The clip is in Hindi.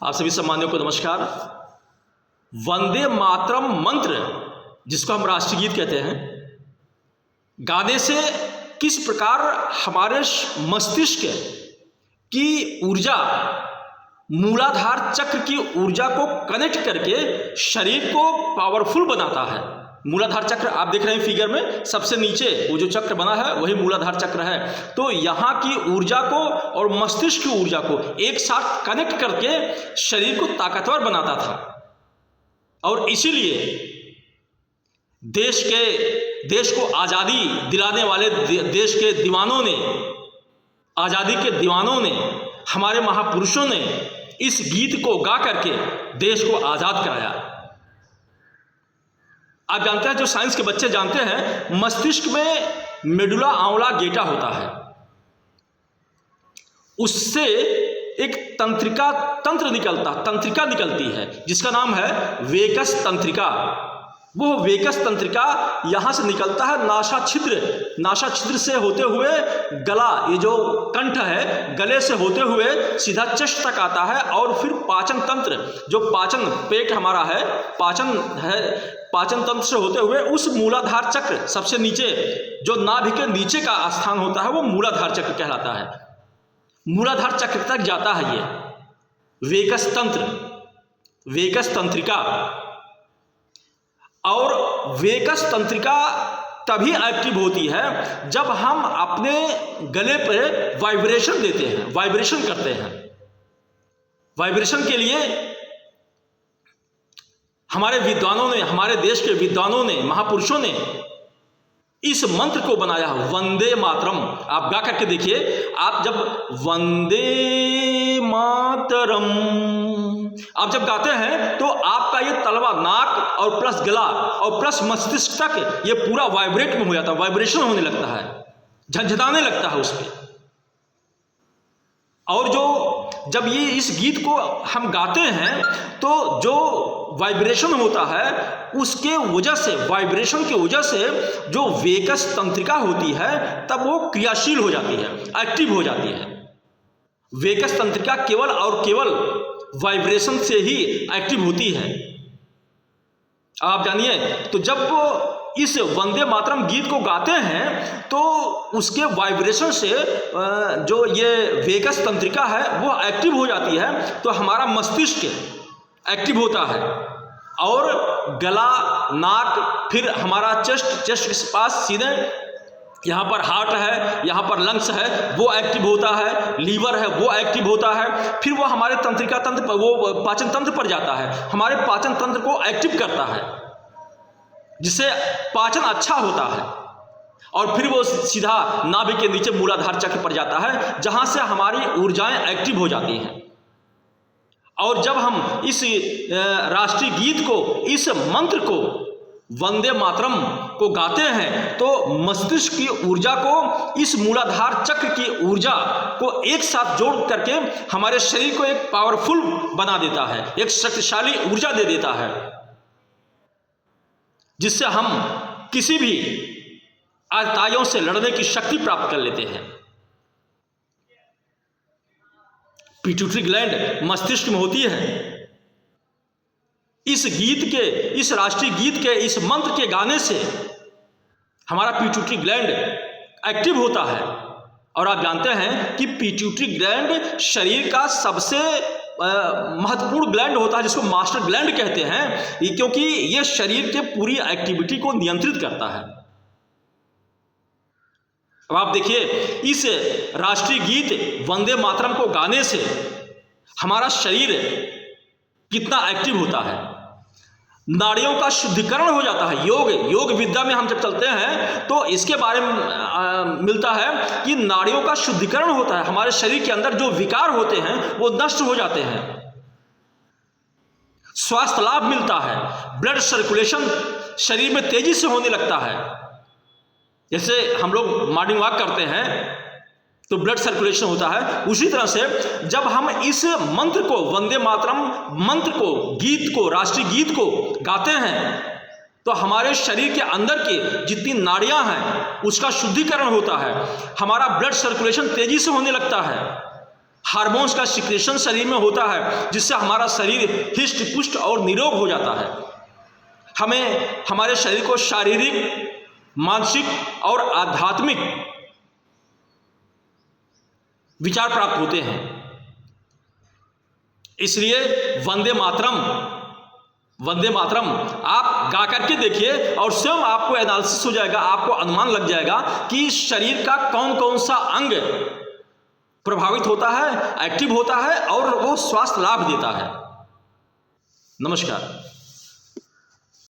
आप सभी सम्मानियों को नमस्कार। वंदे मातरम मंत्र, जिसको हम राष्ट्रीय गीत कहते हैं, गाने से किस प्रकार हमारे मस्तिष्क की ऊर्जा, मूलाधार चक्र की ऊर्जा को कनेक्ट करके शरीर को पावरफुल बनाता है। मूलाधार चक्र आप देख रहे हैं फिगर में, सबसे नीचे वो जो चक्र बना है वही मूलाधार चक्र है। तो यहाँ की ऊर्जा को और मस्तिष्क की ऊर्जा को एक साथ कनेक्ट करके शरीर को ताकतवर बनाता था। और इसीलिए देश को आज़ादी दिलाने वाले देश के दीवानों ने, आज़ादी के दीवानों ने, हमारे महापुरुषों ने इस गीत को गा करके देश को आज़ाद कराया। आप जानते हैं, जो साइंस के बच्चे जानते हैं, मस्तिष्क में मेडुला ऑब्लांगेटा होता है, उससे एक तंत्रिका निकलती है जिसका नाम है वेगस तंत्रिका। वो वेगस तंत्रिका यहाँ से निकलता है नासा छिद्र से होते हुए गला, ये जो कंठ है, गले से होते हुए सीधा चेस्ट तक आता है। और फिर पाचन तंत्र, जो पाचन पेट हमारा है, पाचन तंत्र से होते हुए उस मूलाधार चक्र, सबसे नीचे जो नाभि के नीचे का स्थान होता है वो मूलाधार चक्र कहलाता है। मूलाधार चक्र तक जाता है ये वेगस तंत्रिका। और वेगस तंत्रिका तभी एक्टिव होती है जब हम अपने गले पर वाइब्रेशन देते हैं, वाइब्रेशन करते हैं। वाइब्रेशन के लिए हमारे विद्वानों ने, हमारे देश के विद्वानों ने, महापुरुषों ने इस मंत्र को बनाया, वंदे मातरम। आप गा करके देखिए, आप जब वंदे मातरम आप जब गाते हैं तो आपका ये तलवा, नाक और प्लस गला और प्लस मस्तिष्क तक ये पूरा वाइब्रेट में हो जाता है, वाइब्रेशन होने लगता है, झंझनाने लगता है उस पर। और जब ये इस गीत को हम गाते हैं तो जो वाइब्रेशन होता है उसके वजह से, वाइब्रेशन की वजह से जो वेगस तंत्रिका होती है तब वो क्रियाशील हो जाती है, एक्टिव हो जाती है। वेगस तंत्रिका केवल और केवल वाइब्रेशन से ही एक्टिव होती है। आप जानिए, तो जब वो इस वंदे मातरम गीत को गाते हैं तो उसके वाइब्रेशन से जो ये वेगस तंत्रिका है वो एक्टिव हो जाती है, तो हमारा मस्तिष्क एक्टिव होता है। और गला, नाक, फिर हमारा चेस्ट के पास सीधे यहाँ पर हार्ट है, यहाँ पर लंग्स है, वो एक्टिव होता है, लीवर है वो एक्टिव होता है। फिर वो हमारे तंत्रिका तंत्र पर, वो पाचन तंत्र पर जाता है, हमारे पाचन तंत्र को एक्टिव करता है, जिससे पाचन अच्छा होता है। और फिर वो सीधा नाभि के नीचे मूलाधार चक्र पर जाता है, जहाँ से हमारी ऊर्जाएं एक्टिव हो जाती हैं। और जब हम इस राष्ट्रीय गीत को, इस मंत्र को, वंदे मातरम को गाते हैं तो मस्तिष्क की ऊर्जा को, इस मूलाधार चक्र की ऊर्जा को एक साथ जोड़ करके हमारे शरीर को एक पावरफुल बना देता है, एक शक्तिशाली ऊर्जा दे देता है, जिससे हम किसी भी आतताइयों से लड़ने की शक्ति प्राप्त कर लेते हैं। पिट्यूटरी ग्लैंड मस्तिष्क में होती है। इस गीत के, इस राष्ट्रीय गीत के, इस मंत्र के गाने से हमारा पिट्यूटरी ग्लैंड एक्टिव होता है। और आप जानते हैं कि पिट्यूटरी ग्लैंड शरीर का सबसे महत्वपूर्ण ग्लैंड होता है, जिसको मास्टर ग्लैंड कहते हैं, क्योंकि ये शरीर के पूरी एक्टिविटी को नियंत्रित करता है। अब आप देखिए, इस राष्ट्रीय गीत वंदे मातरम को गाने से हमारा शरीर कितना एक्टिव होता है, नाड़ियों का शुद्धिकरण हो जाता है। योग विद्या में हम जब चलते हैं तो इसके बारे में मिलता है कि नाड़ियों का शुद्धिकरण होता है, हमारे शरीर के अंदर जो विकार होते हैं वो नष्ट हो जाते हैं, स्वास्थ्य लाभ मिलता है, ब्लड सर्कुलेशन शरीर में तेजी से होने लगता है। जैसे हम लोग मॉर्निंग वॉक करते हैं तो ब्लड सर्कुलेशन होता है, उसी तरह से जब हम इस मंत्र को, वंदे मातरम मंत्र को, गीत को, राष्ट्रीय गीत को गाते हैं तो हमारे शरीर के अंदर के जितनी नाड़ियां हैं उसका शुद्धिकरण होता है, हमारा ब्लड सर्कुलेशन तेजी से होने लगता है, हार्मोन्स का सिक्रेशन शरीर में होता है, जिससे हमारा शरीर हिष्ट पुष्ट और निरोग हो जाता है। हमें हमारे शरीर को शारीरिक, मानसिक और आध्यात्मिक विचार प्राप्त होते हैं। इसलिए वंदे मातरम, वंदे मातरम आप गा करके देखिए और स्वयं आपको एनालिसिस हो जाएगा, आपको अनुमान लग जाएगा कि शरीर का कौन कौन सा अंग प्रभावित होता है, एक्टिव होता है और वो स्वास्थ्य लाभ देता है। नमस्कार।